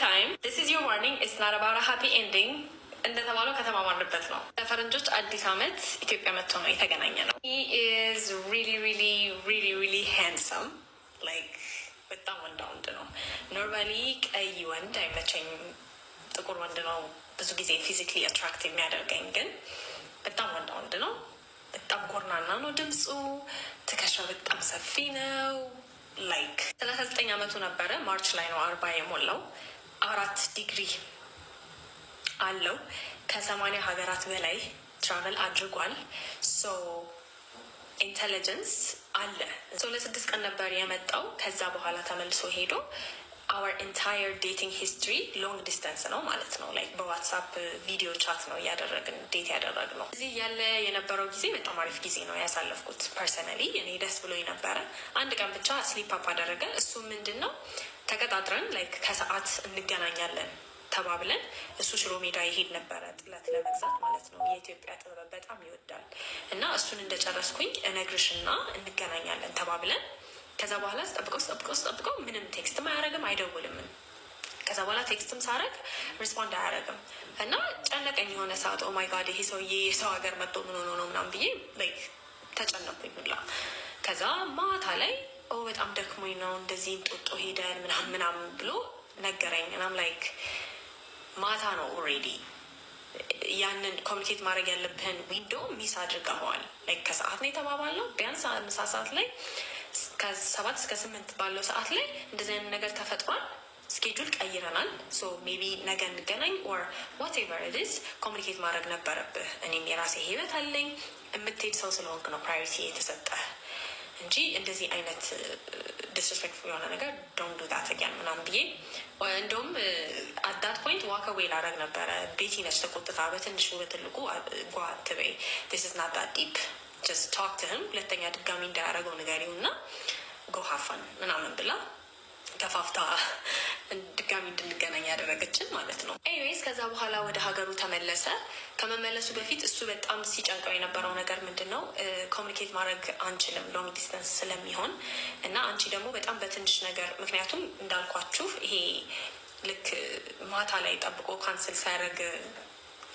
time. This is your warning. It's not about a happy ending. እንደተባለው ከተማማርንበት ነው። ለፈረንጆች አዲስ ዓመት ኢትዮጵያ መጥቶ ነው የተገናኘ ነው። He is really handsome. Like በጣም ወንድ ነው። ኖርማሊ ቀይ ወንድ አይመቸኝም። ጥቁር ወንድ ነው ብዙ ጊዜ ፊዚካሊ አትራክት የሚያደርገኝ፣ ግን በጣም ወንድ ነው። በጣም ጎርናና ነው ድምፁ። ትከሻው በጣም ሰፊ ነው። ላይክ 39 ዓመቱ ነበረ። ማርች ላይ ነው 40 የሞላው። 4 ዲግሪ አለው። ከ80 ሀገራት በላይ ትራቨል አድርጓል። ሶ ኢንቴሊጀንስ አለ። ለ6 ቀን ነበር የመጣው። ከዛ በኋላ ተመልሶ ሄዶ our entire dating history long distance ነው ማለት ነው። ላይክ በዋትሳፕ ቪዲዮ ቻት ነው እያደረግን ዴት ያደረግነው። እዚህ ያለ የነበረው ጊዜ በጣም አሪፍ ጊዜ ነው ያሳለፍኩት። ፐርሰናሊ እኔ ደስ ብሎኝ ነበረ። አንድ ቀን ብቻ ስሊፕ አፕ አደረገ። እሱ ምንድን ነው ተቀጣጥረን ላይክ ከሰዓት እንገናኛለን ተባብለን፣ እሱ ሽሮ ሜዳ ይሄድ ነበረ ጥለት ለመግዛት ማለት ነው። የኢትዮጵያ ጥበብ በጣም ይወዳል እና እሱን እንደጨረስኩኝ እነግርሽና እንገናኛለን ተባብለን፣ ከዛ በኋላ ስጠብቀው ምንም ቴክስትም አያደርግም አይደውልም። ከዛ በኋላ ቴክስትም ሳረግ ሪስፖንድ አያደርግም እና ጨነቀኝ የሆነ ሰዓት። ኦማይ ጋድ ይሄ ሰውዬ የሰው ሀገር መጥቶ ምን ሆኖ ነው ምናምን ብዬ ላይክ ተጨነኩኝ ሁላ። ከዛ ማታ ላይ በጣም ደክሞኝ ነው እንደዚህ እንጦጦ ሄደን ምናምን ብሎ ነገረኝ። እናም ላይክ ማታ ነው ኦልሬዲ ያንን ኮሚኒኬት ማድረግ ያለብህን ዊንዶ ሚስ አድርገዋል። ላይክ ከሰዓት ነው የተባባልነው። ቢያንስ ምሳ ሰዓት ላይ ከ7 እስከ 8 ባለው ሰዓት ላይ እንደዚህ አይነት ነገር ተፈጥሯል። ስኬጁል ቀይረናል። ሶ ሜቢ ነገ እንገናኝ ኦር ዋትኤቨር ኢት ኢዝ ኮሚኒኬት ማድረግ ነበረብህ። እኔም የራሴ ህይወት አለኝ። የምትሄድ ሰው ስለሆንክ ነው ፕራዮሪቲ የተሰጠህ እንጂ እንደዚህ አይነት ዲስሪስፔክትፉል የሆነ ነገር ዶንት ዱ ዳት አጋን ምናምን ብዬ እንደውም አዳት ፖይንት ዋከዌ ላደርግ ነበረ። ቤቲ ነች ተቆጥታ በትንሹ በትልቁ ጓ ትበይ ዲስ ኢዝ ናት ዳት ዲፕ ጀስት ቶክ ቱ ሂም፣ ሁለተኛ ድጋሚ እንዳያደረገው ንገሪው እና ጎ ሀፋን ምናምን ብላ ተፋፍታ ድጋሚ እንድንገናኝ ያደረገችን ማለት ነው። ኤኒዌይስ ከዛ በኋላ ወደ ሀገሩ ተመለሰ። ከመመለሱ በፊት እሱ በጣም ሲጨንቀው የነበረው ነገር ምንድን ነው፣ ኮሚኒኬት ማድረግ አንችልም ሎንግ ዲስተንስ ስለሚሆን እና አንቺ ደግሞ በጣም በትንሽ ነገር፣ ምክንያቱም እንዳልኳችሁ ይሄ ልክ ማታ ላይ ጠብቆ ካንስል ሲያደርግ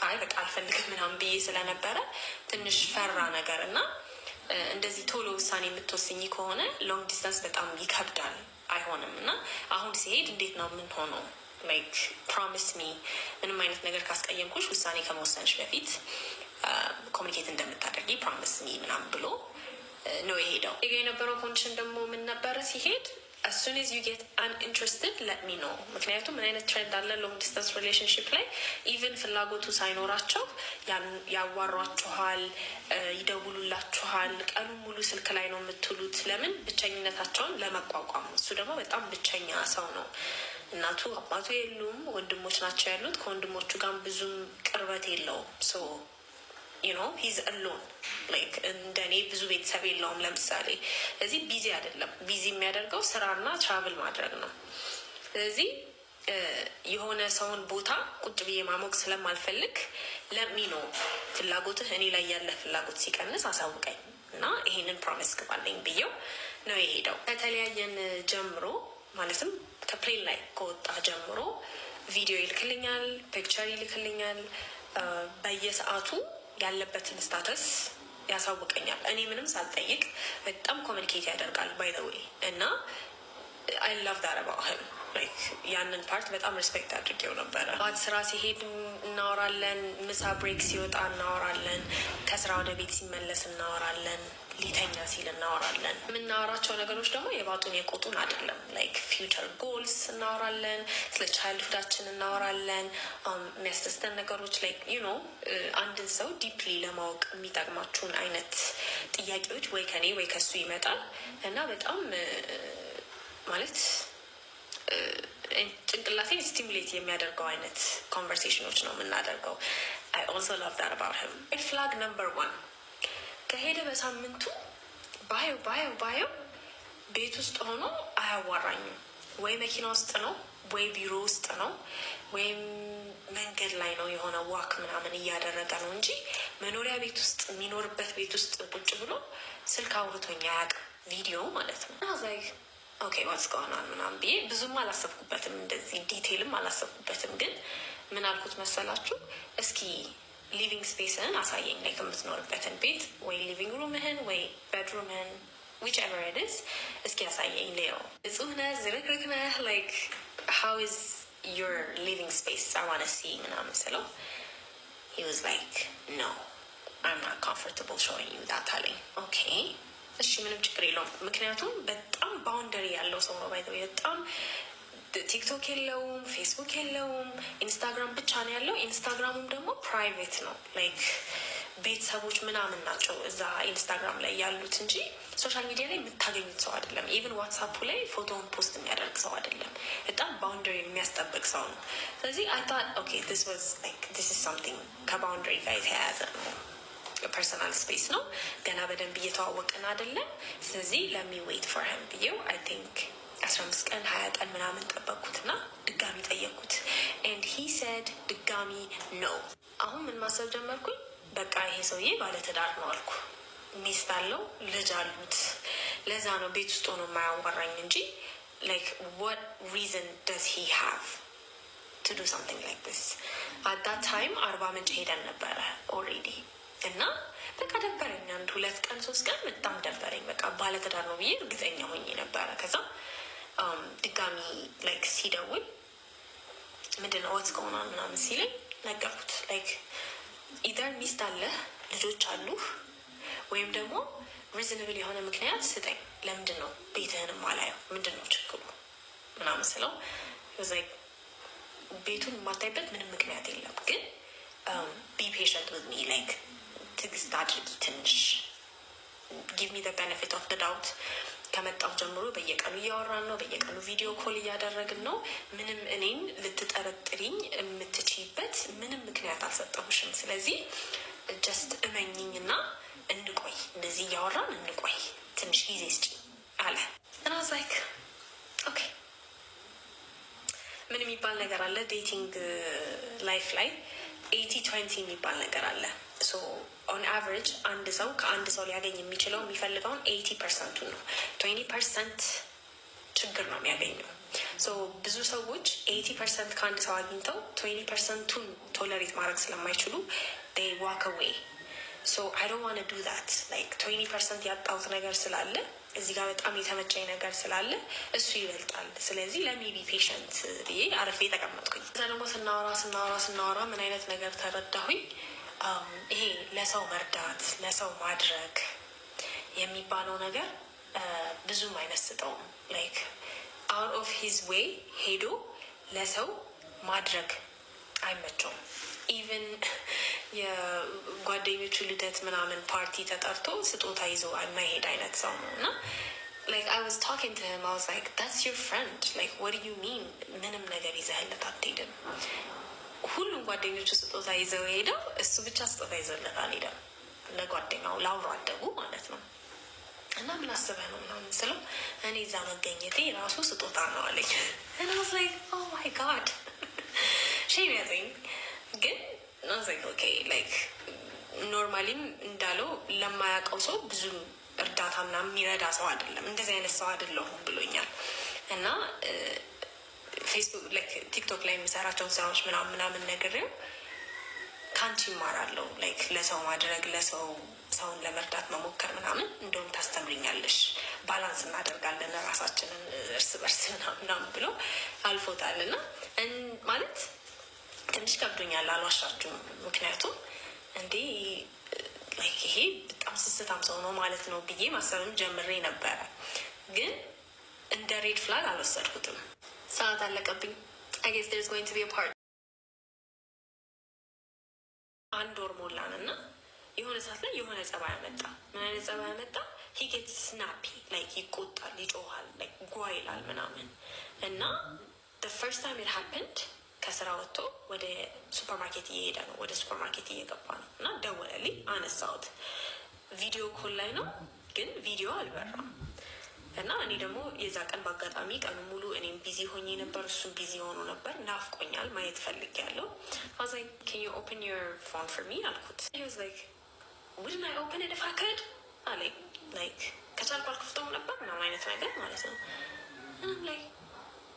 አይ በቃ አልፈልግም ምናምን ብዬ ስለነበረ ትንሽ ፈራ ነገር እና እንደዚህ ቶሎ ውሳኔ የምትወስኝ ከሆነ ሎንግ ዲስተንስ በጣም ይከብዳል፣ አይሆንም። እና አሁን ሲሄድ እንዴት ነው ምን ሆኖ ላይክ ፕሮሚስ ሚ ምንም አይነት ነገር ካስቀየምኩሽ ውሳኔ ከመወሰንሽ በፊት ኮሚኒኬት እንደምታደርጊ ፕሮሚስ ሚ ምናምን ብሎ ነው የሄደው። የነበረው ኮንዲሽን ደግሞ ምን ነበረ ሲሄድ as soon as you get uninterested let me know። ምክንያቱም ምን አይነት ትሬንድ አለ ሎንግ ዲስታንስ ሪሌሽንሽፕ ላይ ኢቨን ፍላጎቱ ሳይኖራቸው ያዋሯችኋል፣ ይደውሉላችኋል፣ ቀኑን ሙሉ ስልክ ላይ ነው የምትውሉት። ለምን? ብቸኝነታቸውን ለመቋቋም። እሱ ደግሞ በጣም ብቸኛ ሰው ነው። እናቱ አባቱ የሉም፣ ወንድሞች ናቸው ያሉት። ከወንድሞቹ ጋር ብዙም ቅርበት የለውም። ሶ ሂዝ አሎን ላይክ እንደኔ ብዙ ቤተሰብ የለውም ለምሳሌ። ስለዚህ ቢዚ አይደለም። ቢዚ የሚያደርገው ስራና ትራቭል ማድረግ ነው። ስለዚህ የሆነ ሰውን ቦታ ቁጭ ብዬ ማሞቅ ስለማልፈልግ ለሚ ነው ፍላጎትህ እኔ ላይ ያለ ፍላጎት ሲቀንስ አሳውቀኝ እና ይሄንን ፕሮሚስ ግባለኝ ብዬው ነው የሄደው። ከተለያየን ጀምሮ ማለትም ከፕሌን ላይ ከወጣ ጀምሮ ቪዲዮ ይልክልኛል፣ ፒክቸር ይልክልኛል። በየሰዓቱ ያለበትን ስታተስ ያሳውቀኛል። እኔ ምንም ሳልጠይቅ በጣም ኮሚኒኬት ያደርጋል ባይ ዘ ዌይ እና አይ ላቭ ዳት አባውት ሂም። ላይክ ያንን ፓርት በጣም ሪስፔክት አድርጌው ነበረ። ባት ስራ ሲሄድ እናወራለን፣ ምሳ ብሬክ ሲወጣ እናወራለን፣ ከስራ ወደ ቤት ሲመለስ እናወራለን፣ ሊተኛ ሲል እናወራለን። የምናወራቸው ነገሮች ደግሞ የባጡን የቆጡን አይደለም። ላይክ ፊውቸር ጎልስ እናወራለን፣ ስለ ቻይልድሁዳችን እናወራለን፣ የሚያስደስተን ነገሮች ላይክ አንድን ሰው ዲፕሊ ለማወቅ የሚጠቅማችሁን አይነት ጥያቄዎች ወይ ከኔ ወይ ከሱ ይመጣል እና በጣም ማለት ጭንቅላቴን ስቲሙሌት የሚያደርገው አይነት ኮንቨርሴሽኖች ነው የምናደርገው። አይ ኦልሶ ላቭ ዳት አባውት ሂም። ሬድ ፍላግ ነምበር 1 ከሄደ በሳምንቱ ባየው ቤት ውስጥ ሆኖ አያዋራኝም። ወይ መኪና ውስጥ ነው፣ ወይ ቢሮ ውስጥ ነው፣ ወይም መንገድ ላይ ነው የሆነ ዋክ ምናምን እያደረገ ነው እንጂ መኖሪያ ቤት ውስጥ የሚኖርበት ቤት ውስጥ ቁጭ ብሎ ስልክ አውርቶኝ አያውቅም። ቪዲዮ ማለት ነው። ኦኬ ዋትስ ጎይንግ ኦን ምናምን ብዬ ብዙም አላሰብኩበትም፣ እንደዚህ ዲቴይልም አላሰብኩበትም። ግን ምን አልኩት መሰላችሁ? እስኪ ሊቪንግ ስፔስህን አሳየኝ፣ ላይ ከምትኖርበትን ቤት ወይ ሊቪንግ ሩምህን ወይ ቤድሩምህን ዊች ኤቨር ኢት ኢዝ እስኪ ያሳየኝ። ሌው እጹህ ነህ፣ ዝርክርክ ነህ፣ ላይክ ሃው ኢዝ ዩር ሊቪንግ ስፔስ አይ ዋና ሲ ምናምን ስለው he was like no I'm not comfortable showing you that አለኝ። ኦኬ እሺ ምንም ችግር የለውም። ምክንያቱም በጣም ባውንደሪ ያለው ሰው ነው። ባይዘው በጣም ቲክቶክ የለውም፣ ፌስቡክ የለውም፣ ኢንስታግራም ብቻ ነው ያለው። ኢንስታግራሙም ደግሞ ፕራይቬት ነው። ላይክ ቤተሰቦች ምናምን ናቸው እዛ ኢንስታግራም ላይ ያሉት እንጂ ሶሻል ሚዲያ ላይ የምታገኙት ሰው አይደለም። ኢቨን ዋትሳፑ ላይ ፎቶውን ፖስት የሚያደርግ ሰው አይደለም። በጣም ባውንደሪ የሚያስጠብቅ ሰው ነው። ስለዚህ አይ ታት ኦኬ ዲስ ዋዝ ላይክ ዲስ ኢዝ ሳምቲንግ ከባውንደሪ ጋር የተያያዘ ነው። ፐርሰናል ስፔስ ነው። ገና በደንብ እየተዋወቅን አይደለም። ስለዚህ ለሚ ዌይት ፎር ሂም ብዬው አይ ቲንክ 15 ቀን 20 ቀን ምናምን ጠበቅኩትና ድጋሚ ጠየቅኩት። ኤንድ ሂ ሰድ ድጋሚ ነው። አሁን ምን ማሰብ ጀመርኩኝ። በቃ ይሄ ሰውዬ ባለትዳር ነው አልኩ። ሚስት አለው፣ ልጅ አሉት። ለዛ ነው ቤት ውስጥ ሆኖ የማያዋራኝ እንጂ ላይክ what reason does he have to do something like this? at that time አርባ ምንጭ ሄደን ነበረ ኦልሬዲ እና በቃ ደበረኝ። 1 2 ቀን 3 ቀን በጣም ደበረኝ። በቃ ባለትዳር ነው ብዬ እርግጠኛ ሆኜ ነበረ። ከዛ ድጋሚ ላይክ ሲደውል ምንድነው what's going on ምናምን ሲለኝ ነገርኩት። ላይክ ኢደር ሚስት አለህ፣ ልጆች አሉህ፣ ወይም ደግሞ ሪዝንብል የሆነ ምክንያት ስጠኝ። ለምንድን ነው ቤትህንም አላየው? ምንድን ነው ችግሩ ምናምን ስለው ላይክ ቤቱን የማታይበት ምንም ምክንያት የለም፣ ግን ቢ ፔሽንት ዊዝ ሚ ላይክ ትግስት አድርጊ ትንሽ ጊቭ ሚ ዘ ቤኔፊት ኦፍ ዘ ዳውት። ከመጣሁ ጀምሮ በየቀኑ እያወራን ነው፣ በየቀኑ ቪዲዮ ኮል እያደረግን ነው። ምንም እኔን ልትጠረጥሪኝ የምትችይበት ምንም ምክንያት አልሰጠሁሽም። ስለዚህ ጀስት እመኝኝና እንቆይ፣ እንደዚህ እያወራን እንቆይ፣ ትንሽ ጊዜ ስጪኝ አለ። እና ላይክ ኦኬ ምን የሚባል ነገር አለ ዴቲንግ ላይፍ ላይ 80-20 የሚባል ነገር አለ። ሶ ኦን አቨሬጅ አንድ ሰው ከአንድ ሰው ሊያገኝ የሚችለው የሚፈልገውን 80% ነው። 20% ችግር ነው የሚያገኘው። ሶ ብዙ ሰዎች 80% ከአንድ ሰው አግኝተው 20%ቱን ቶለሬት ማድረግ ስለማይችሉ they walk away. So I don't want to do that. like 20% ያጣሁት ነገር ስላለ እዚህ ጋር በጣም የተመቸኝ ነገር ስላለ እሱ ይበልጣል። ስለዚህ ለሚቢ ፔሽንት ብዬ አረፌ ተቀመጥኩኝ። እዛ ደግሞ ስናወራ ምን አይነት ነገር ተረዳሁኝ። ይሄ ለሰው መርዳት፣ ለሰው ማድረግ የሚባለው ነገር ብዙም አይመስጠውም። ላይክ አውት ኦፍ ሂዝ ዌይ ሄዶ ለሰው ማድረግ አይመቸውም። ኢቨን የጓደኞቹ ልደት ምናምን ፓርቲ ተጠርቶ ስጦታ ይዞ የማይሄድ አይነት ሰው ነው። እና like I was talking to him, I was like that's your friend, like what do you mean ምንም ነገር ይዘህለት አትሄድም? ሁሉም ጓደኞቹ ስጦታ ይዘው ሄደው እሱ ብቻ ስጦታ ይዘለት አልሄደም። ለጓደኛው ላውሮ አደጉ ማለት ነው። እና ምን አስበህ ነው ምናምን ስለው እኔ እዛ መገኘቴ ራሱ ስጦታ ነው አለኝ። and I was like oh my god shame ያዘኝ። ግን ኦኬ ላይክ ኖርማሊም እንዳለው ለማያውቀው ሰው ብዙ እርዳታ ምናምን የሚረዳ ሰው አይደለም፣ እንደዚህ አይነት ሰው አይደለሁም ብሎኛል። እና ፌስቡክ ላይክ ቲክቶክ ላይ የሚሰራቸውን ስራዎች ምናምን ነግሬው ከአንቺ ይማራለሁ። ላይክ ለሰው ማድረግ፣ ሰውን ለመርዳት መሞከር ምናምን እንደውም ታስተምርኛለሽ፣ ባላንስ እናደርጋለን ራሳችንን እርስ በርስ ምናምን ብሎ አልፎታል። እና ማለት ትንሽ ከብዶኛል፣ አልዋሻችሁም። ምክንያቱም እንዴ ላይክ ይሄ በጣም ስስታም ሰው ነው ማለት ነው ብዬ ማሰብም ጀምሬ ነበረ። ግን እንደ ሬድ ፍላግ አልወሰድኩትም። ሰዓት አለቀብኝ። I guess there's going to be a part 1 ወር ሞላን እና የሆነ ሰዓት ላይ የሆነ ጸባይ አመጣ። ምን አይነት ጸባይ አመጣ? he gets snappy, like ይቆጣል፣ ይጮሃል፣ like ጓ ይላል ምናምን። እና the first time it happened ከስራ ወጥቶ ወደ ሱፐርማርኬት እየሄደ ነው፣ ወደ ሱፐርማርኬት እየገባ ነው። እና ደወለልኝ፣ አነሳሁት። ቪዲዮ ኮል ላይ ነው፣ ግን ቪዲዮ አልበራም። እና እኔ ደግሞ የዛ ቀን በአጋጣሚ ቀኑ ሙሉ እኔም ቢዚ ሆኜ ነበር፣ እሱም ቢዚ ሆኖ ነበር። ናፍቆኛል፣ ማየት ፈልጌያለሁ። I was like can you open your phone for me አልኩት። he was like wouldn't I open it if I could አለኝ። like ከቻልኩ አልከፍተውም ነበር ምናምን አይነት ነገር ማለት ነው። and I'm like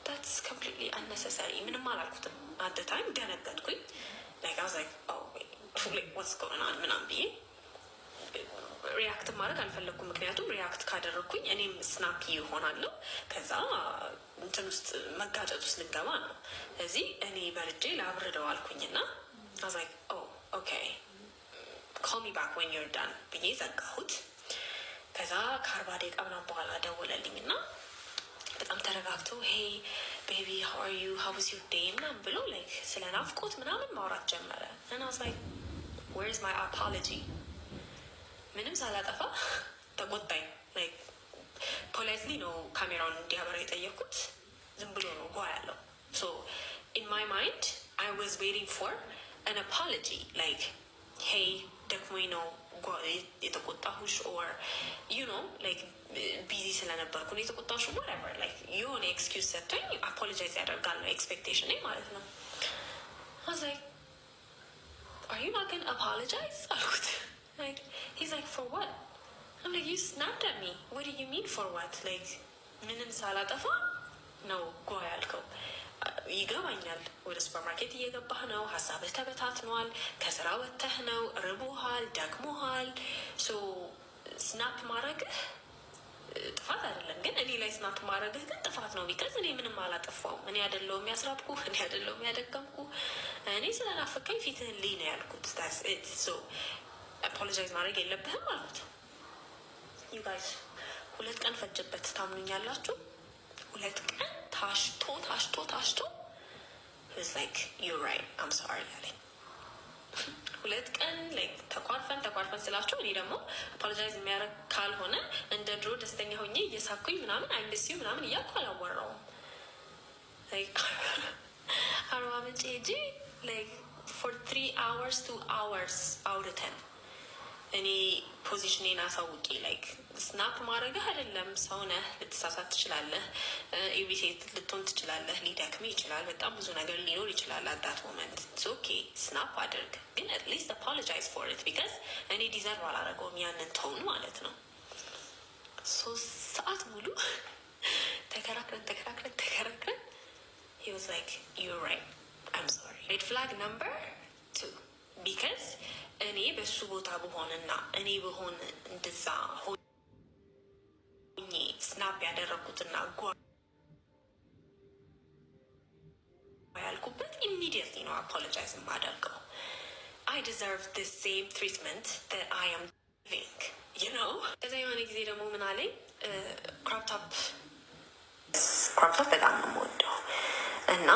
that's completely unnecessary ምንም አላልኩትም። at the time ደነገጥኩኝ። like I was like oh wait what's going on ምናምን ብዬ ሪያክት ማድረግ አልፈለግኩም። ምክንያቱም ሪያክት ካደረግኩኝ እኔም ስናፒ ይሆናለሁ። ከዛ እንትን ውስጥ መጋጨት ውስጥ ልንገባ ነው። እዚህ እኔ በርጄ ላብርደው አልኩኝና I was like oh okay call me back when you're done ብዬ ዘጋሁት። ከዛ ከ40 ደቂቃ ምናምን በኋላ ደወለልኝና በጣም ተረጋግቶ ሄይ ቤቢ how are you how was your day ምናምን ብሎ like ስለ ናፍቆት ምናምን ማውራት ጀመረ። and I was like where's my apology ምንም ሳላጠፋ ተቆጣኝ። like politely ነው ካሜራውን እንዲያበራ የጠየኩት። ዝም ብሎ ነው ጓ ያለው። so in my mind I was waiting for an apology like hey ደክሞኝ ነው የተቆጣሁሽ or you know like ቢዚ ስለነበርኩ ነው የተቆጣሁሽ whatever like የሆነ ኤክስኪውዝ ሰጥቶኝ አፖሎጃይዝ ያደርጋል ነው ኤክስፔክቴሽን ማለት ነው። I was like are you not gonna apologize አልኩት። like he's like for what I'm like you snapped at me what do you mean for what like ምንም ሳላጠፋ ነው ጓ ያልከው። ይገባኛል ወደ ሱፐርማርኬት እየገባህ ነው፣ ሀሳብህ ተበታትኗል፣ ከስራ ወጥተህ ነው፣ ርቦሃል፣ ደክሞሃል። ሶ ስናፕ ማድረግህ ጥፋት አይደለም፣ ግን እኔ ላይ ስናፕ ማድረግህ ግን ጥፋት ነው። ቢካዝ እኔ ምንም አላጠፋውም። እኔ አይደለሁም ያስራብኩ፣ እኔ አይደለሁም ያደከምኩ። እኔ ስለናፈቀኝ ፊትህን ልይ ነው ያልኩት። ታስ ኢት ሶ አፖሎጃይዝ ማድረግ የለብህም አሉት። ዩ ጋይስ 2 ቀን ፈጀበት። ታምኑኛላችሁ? 2 ቀን ታሽቶ was like you're right I'm sorry አለኝ። 2 ቀን like ተቋርፈን ስላቸው እኔ ደግሞ አፖሎጃይዝ የሚያደርግ ካልሆነ እንደ ድሮ ደስተኛ ሆኜ እየሳኩኝ ምናምን አይ ሚስ ዩ ምናምን እያልኩ አላወራውም። like አርባ ምንጭ ሄጄ like for 3 hours 2 hours አውርተን እኔ ፖዚሽኔን አሳውቂ ላይክ ስናፕ ማድረግህ አይደለም። ሰውነህ ልትሳሳት ትችላለህ፣ ኢሪቴት ልትሆን ትችላለህ፣ ሊደክም ይችላል፣ በጣም ብዙ ነገር ሊኖር ይችላል። አዳት ሞመንት ኦኬ ስናፕ አድርግ፣ ግን አትሊስት አፖሎጃይዝ ፎር ኢት ቢካዝ እኔ ዲዘርቭ አላደረገውም ያንን ቶን ማለት ነው። 3 ሰዓት ሙሉ ተከራክረን he was like you're right I'm sorry red flag number 2 because እኔ በሱ ቦታ በሆንና እኔ በሆን እንደዛ ሆኜ ስናፕ ያደረኩትና ጓ ያልኩበት ኢሚዲየትሊ ነው አፖሎጃይዝ የማደርገው። I deserve the same treatment that I am giving you know። ከዛ የሆነ ጊዜ ደግሞ ምን አለኝ ክራፕቶፕ በጣም ነው የምወደው እና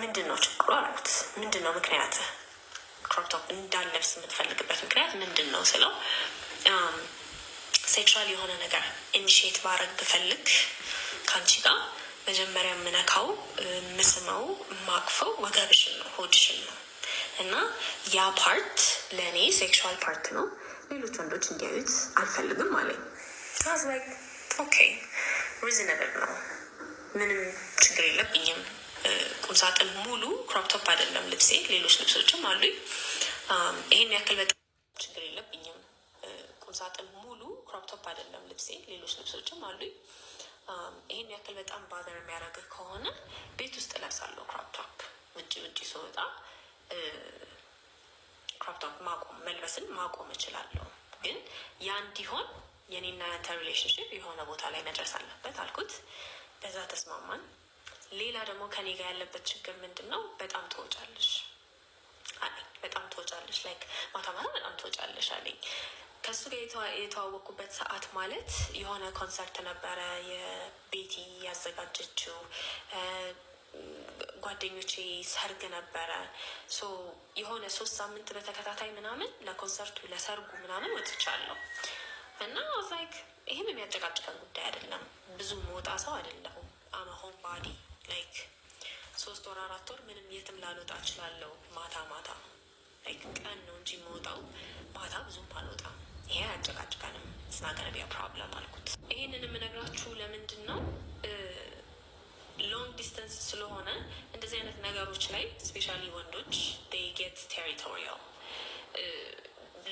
ምንድን ነው ችግሩ አልኩት። ምንድን ነው ምክንያትህ ክሮፕቶፕ እንዳለብስ የምትፈልግበት ምክንያት ምንድን ነው ስለው ሴክሹዋል የሆነ ነገር ኢኒሺየት ባረግ ብፈልግ ከአንቺ ጋር መጀመሪያ የምነካው ምስመው ማቅፈው ወገብሽን ነው ሆድሽን ነው እና ያ ፓርት ለእኔ ሴክሹዋል ፓርት ነው፣ ሌሎች ወንዶች እንዲያዩት አልፈልግም አለኝ። አዝ ላይክ ኦኬ ሪዝነብል ነው፣ ምንም ችግር የለብኝም። ቁምሳጥን ሙሉ ክሮፕቶፕ አይደለም ልብሴ፣ ሌሎች ልብሶችም አሉኝ። ይሄን ያክል በጣም ችግር የለብኝም። ቁምሳጥን ሙሉ ክሮፕቶፕ አይደለም ልብሴ፣ ሌሎች ልብሶችም አሉኝ። ይሄን ያክል በጣም ባዘር የሚያደርግህ ከሆነ ቤት ውስጥ እለብሳለሁ ክሮፕቶፕ። ውጭ ስወጣ ክሮፕቶፕ መልበስን ማቆም እችላለሁ። ግን ያ እንዲሆን የኔና ያንተ ሪሌሽንሽፕ የሆነ ቦታ ላይ መድረስ አለበት አልኩት። በዛ ተስማማን። ሌላ ደግሞ ከኔ ጋር ያለበት ችግር ምንድን ነው? በጣም ትወጫለሽ አለኝ። በጣም ትወጫለሽ ላይክ ማታ በጣም ትወጫለሽ አለኝ። ከሱ ጋር የተዋወቅኩበት ሰዓት ማለት የሆነ ኮንሰርት ነበረ የቤቲ ያዘጋጀችው፣ ጓደኞቼ ሰርግ ነበረ። ሶ የሆነ 3 ሳምንት በተከታታይ ምናምን ለኮንሰርቱ ለሰርጉ ምናምን ወጥቻለሁ እና ላይክ ይህም የሚያጨቃጭቀን ጉዳይ አይደለም። ብዙ መውጣ ሰው አይደለሁም። አመሆን ባዲ ላይክ 3 ወር 4 ወር ምንም የትም ላልወጣ እችላለሁ። ማታ ላይክ ቀን ነው እንጂ መውጣው ማታ ብዙም አልወጣም። ይሄ አያጨቃጭቀንም። ስናገረቢያ ፕሮብለም አልኩት። ይሄንን የምነግራችሁ ለምንድን ነው? ሎንግ ዲስተንስ ስለሆነ እንደዚህ አይነት ነገሮች ላይ ስፔሻሊ ወንዶች they get territorial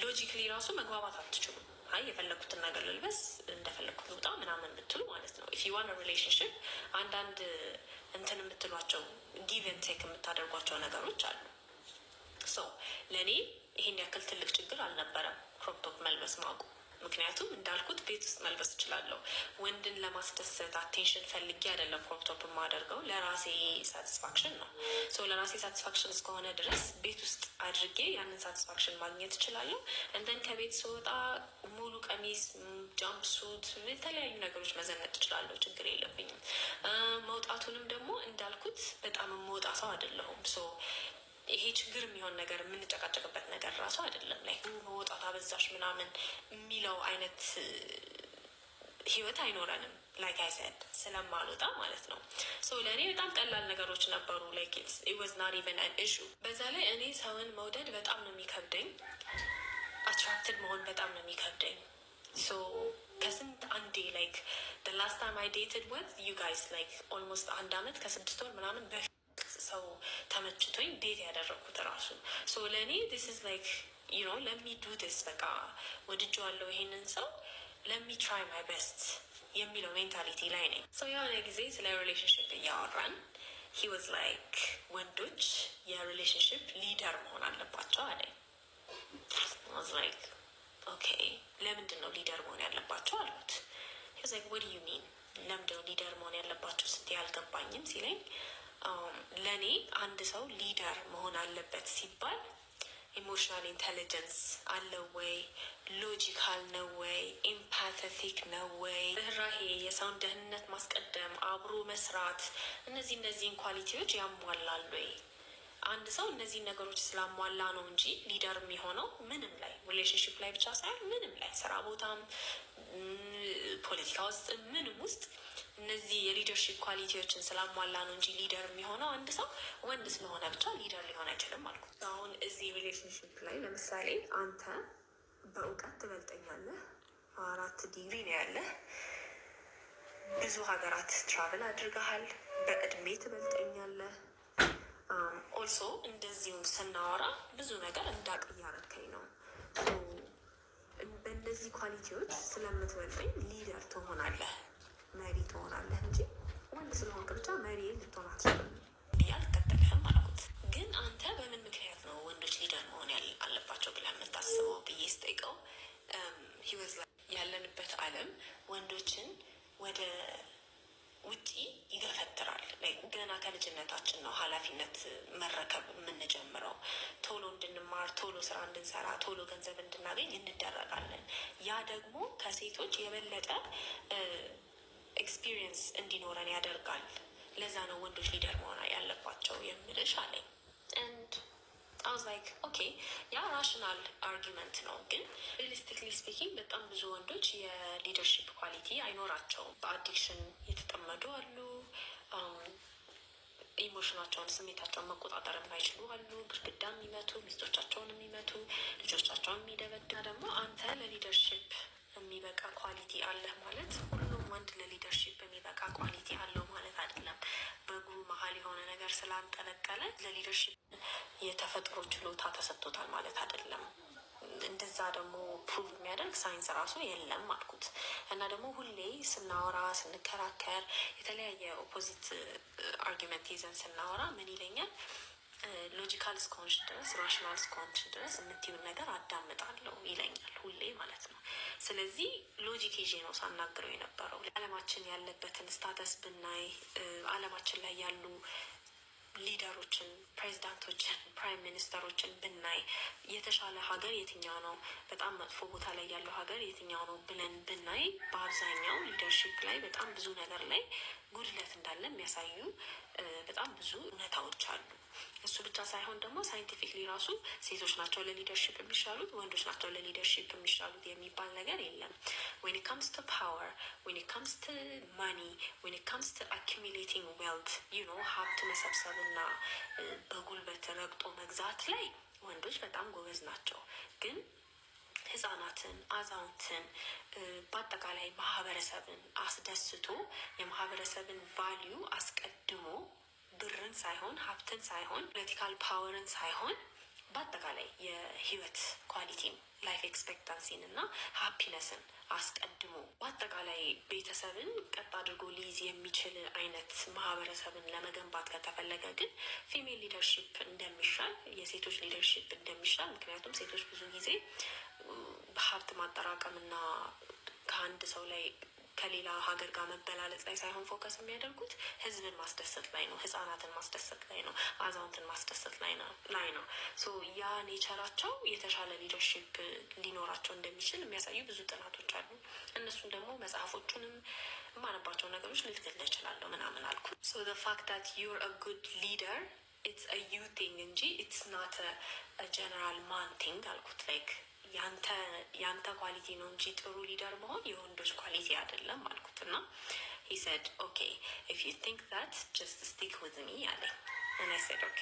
ሎጂክሊ ራሱ መግባባት አትችሉም። አይ የፈለኩትን ነገር ልልበስ እንደፈለኩት ልውጣ ምናምን ብትሉ ማለት ነው። if you want a relationship አንዳንድ እንትን የምትሏቸው ጊቭ ኤንድ ቴክ የምታደርጓቸው ነገሮች አሉ። ሶ ለእኔ ይሄን ያክል ትልቅ ችግር አልነበረም ክሮፕቶፕ መልበስ ማውቁ። ምክንያቱም እንዳልኩት ቤት ውስጥ መልበስ እችላለሁ። ወንድን ለማስደሰት አቴንሽን ፈልጌ አይደለም ክሮፕቶፕ የማደርገው፣ ለራሴ ሳቲስፋክሽን ነው። ሶ ለራሴ ሳቲስፋክሽን እስከሆነ ድረስ ቤት ውስጥ አድርጌ ያንን ሳቲስፋክሽን ማግኘት እችላለሁ። እንደን ከቤት ስወጣ ሙሉ ቀሚስ፣ ጃምፕ ሱት፣ የተለያዩ ነገሮች መዘነጥ እችላለሁ። ችግር የለብኝም። መውጣቱንም ደግሞ እንዳልኩት በጣም የምወጣ ሰው አይደለሁም። ሶ ይሄ ችግር የሚሆን ነገር የምንጨቃጨቅበት ነገር ራሱ አይደለም። ላይ መውጣት አበዛሽ ምናምን የሚለው አይነት ህይወት አይኖረንም። ላይክ አይሰድ ስለማልወጣ ማለት ነው። ሶ ለእኔ በጣም ቀላል ነገሮች ነበሩ። ላይክ ኢት ዋዝ ናት ኢቨን አን ኢሹ። በዛ ላይ እኔ ሰውን መውደድ በጣም ነው የሚከብደኝ። አትራክትድ መሆን በጣም ነው የሚከብደኝ። ሶ ከስንት አንዴ ላይክ the last time I dated with you guys like almost 1 አመት ከ6 ወር ምናምን በፊት ሰው ተመችቶኝ ዴት ያደረግኩት ራሱ ሶ ለእኔ ዲስ ኢዝ ላይክ ዩ ኖ ለሚ ዱ ዲስ በቃ ወድጄዋለሁ ይሄንን ሰው ለሚ ትራይ ማይ ቤስት የሚለው ሜንታሊቲ ላይ ነኝ። ሶ የሆነ ጊዜ ስለ ሪሌሽንሽፕ እያወራን ሂ ዋዝ ላይክ ወንዶች የሪሌሽንሽፕ ሊደር መሆን አለባቸው አለኝ። ዋዝ ላይክ ኦኬ ለምንድን ነው ሊደር መሆን ያለባቸው አሉት። ሂ ዋዝ ላይክ ወት ዱ ዩ ሚን ለምንድን ነው ሊደር መሆን ያለባቸው ስትይ አልገባኝም ሲለኝ ለእኔ አንድ ሰው ሊደር መሆን አለበት ሲባል ኢሞሽናል ኢንቴሊጀንስ አለው ወይ? ሎጂካል ነው ወይ? ኤምፓተቲክ ነው ወይ? ርህራሄ፣ የሰውን ደህንነት ማስቀደም፣ አብሮ መስራት፣ እነዚህን ኳሊቲዎች ያሟላል ወይ? አንድ ሰው እነዚህን ነገሮች ስላሟላ ነው እንጂ ሊደር የሚሆነው ምንም ላይ ሪሌሽንሽፕ ላይ ብቻ ሳይሆን ምንም ላይ ስራ ቦታም፣ ፖለቲካ ውስጥ፣ ምንም ውስጥ እነዚህ የሊደርሽፕ ኳሊቲዎችን ስላሟላ ነው እንጂ ሊደር የሚሆነው አንድ ሰው ወንድ ስለሆነ ብቻ ሊደር ሊሆን አይችልም አልኩት። አሁን እዚህ ሪሌሽንሽፕ ላይ ለምሳሌ አንተ በእውቀት ትበልጠኛለህ፣ 4 ዲግሪ ነው ያለህ፣ ብዙ ሀገራት ትራቭል አድርገሃል፣ በእድሜ ትበልጠኛለህ። ኦልሶ እንደዚሁም ስናወራ ብዙ ነገር እንዳቅ እያረድከኝ ነው። በእነዚህ ኳሊቲዎች ስለምትበልጠኝ ሊደር ትሆናለህ፣ መሪ ትሆናለህ እንጂ ወንድ ስለሆንክ ብቻ መሪ ልትሆን አትችልም ብዬ አልከተልህም አልኩት። ግን አንተ በምን ምክንያት ነው ወንዶች ሊደር መሆን አለባቸው ብለህ የምታስበው ብዬ ስጠይቀው ህይወት ላይ ያለንበት ዓለም ወንዶችን ወደ ውጪ ይገፈትራል። ገና ከልጅነታችን ነው ኃላፊነት መረከብ የምንጀምረው። ቶሎ እንድንማር፣ ቶሎ ስራ እንድንሰራ፣ ቶሎ ገንዘብ እንድናገኝ እንደረጋለን። ያ ደግሞ ከሴቶች የበለጠ ኤክስፒሪየንስ እንዲኖረን ያደርጋል። ለዛ ነው ወንዶች ሊደር መሆን ያለባቸው የምልሽ አለኝ። ኤንድ አይ ዋዝ ላይክ ኦኬ ያ ራሽናል አርጊመንት ነው፣ ግን ሪሊስቲክሊ ስፒኪንግ በጣም ብዙ ወንዶች የሊደርሺፕ ኳሊቲ አይኖራቸውም። በአዲክሽን የተጠመዱ አሉ። ኢሞሽናቸውን፣ ስሜታቸውን መቆጣጠር የማይችሉ አሉ። ግድግዳ የሚመቱ፣ ሚስቶቻቸውን የሚመቱ፣ ልጆቻቸውን የሚደበድቡ። ደግሞ አንተ ለሊደርሺፕ የሚበቃ ኳሊቲ አለህ ማለት ሁሉም ወንድ ለሊደርሺፕ የሚበቃ ኳሊቲ አለው ማለት አይደለም። በእግሩ መሀል የሆነ ነገር ስላንጠለቀለ ለሊደርሺፕ የተፈጥሮ ችሎታ ተሰጥቶታል ማለት አይደለም። እንደዛ ደግሞ ፕሩቭ የሚያደርግ ሳይንስ ራሱ የለም አልኩት። እና ደግሞ ሁሌ ስናወራ ስንከራከር የተለያየ ኦፖዚት አርጊመንት ይዘን ስናወራ ምን ይለኛል? ሎጂካል እስከሆንሽ ድረስ ራሽናል እስከሆንሽ ድረስ የምትይውን ነገር አዳምጣለሁ ይለኛል ሁሌ ማለት ነው። ስለዚህ ሎጂክ ይዤ ነው ሳናግረው የነበረው። አለማችን ያለበትን ስታተስ ብናይ አለማችን ላይ ያሉ ሊደሮችን፣ ፕሬዚዳንቶችን፣ ፕራይም ሚኒስተሮችን ብናይ የተሻለ ሀገር የትኛው ነው፣ በጣም መጥፎ ቦታ ላይ ያለው ሀገር የትኛው ነው ብለን ብናይ በአብዛኛው ሊደርሺፕ ላይ በጣም ብዙ ነገር ላይ ጉድለት እንዳለ የሚያሳዩ በጣም ብዙ እውነታዎች አሉ። እሱ ብቻ ሳይሆን ደግሞ ሳይንቲፊክሊ ራሱ ሴቶች ናቸው ለሊደርሺፕ የሚሻሉት፣ ወንዶች ናቸው ለሊደርሺፕ የሚሻሉት የሚባል ነገር የለም። when it comes to power, when it comes to money, when it comes to accumulating wealth, you know ሀብት መሰብሰብ እና በጉልበት ረግጦ መግዛት ላይ ወንዶች በጣም ጎበዝ ናቸው። ግን ህጻናትን፣ አዛውንትን፣ በአጠቃላይ ማህበረሰብን አስደስቶ የማህበረሰብን ቫሊዩ አስቀድሞ ብርን ሳይሆን ሀብትን ሳይሆን ፖለቲካል ፓወርን ሳይሆን በአጠቃላይ የህይወት ኳሊቲን ላይፍ ኤክስፔክታንሲን እና ሀፒነስን አስቀድሞ በአጠቃላይ ቤተሰብን ቀጥ አድርጎ ሊይዝ የሚችል አይነት ማህበረሰብን ለመገንባት ከተፈለገ ግን ፊሜል ሊደርሽፕ እንደሚሻል፣ የሴቶች ሊደርሽፕ እንደሚሻል። ምክንያቱም ሴቶች ብዙ ጊዜ በሀብት ማጠራቀም እና ከአንድ ሰው ላይ ከሌላ ሀገር ጋር መበላለጥ ላይ ሳይሆን ፎከስ የሚያደርጉት ህዝብን ማስደሰት ላይ ነው፣ ህጻናትን ማስደሰት ላይ ነው፣ አዛውንትን ማስደሰት ላይ ነው። ሶ ያ ኔቸራቸው የተሻለ ሊደርሽፕ ሊኖራቸው እንደሚችል የሚያሳዩ ብዙ ጥናቶች አሉ። እነሱን ደግሞ መጽሐፎቹንም የማነባቸው ነገሮች ልትገለ እችላለሁ ምናምን አልኩ። ሶ ዘ ፋክት ዳት ዩር አ ጉድ ሊደር ኢትስ አ ዩ ቲንግ እንጂ ኢትስ ናት አ ጀነራል ማን ቲንግ አልኩት። ላይክ ያንተ ኳሊቲ ነው እንጂ ጥሩ ሊደር መሆን የወንዶች ኳሊቲ አይደለም አልኩት። እና ሂ ሰድ ኦኬ ኢፍ ዩ ቲንክ ዛት ጀስት ስቲክ ዊዝ ሚ አለኝ። እና ሴድ ኦኬ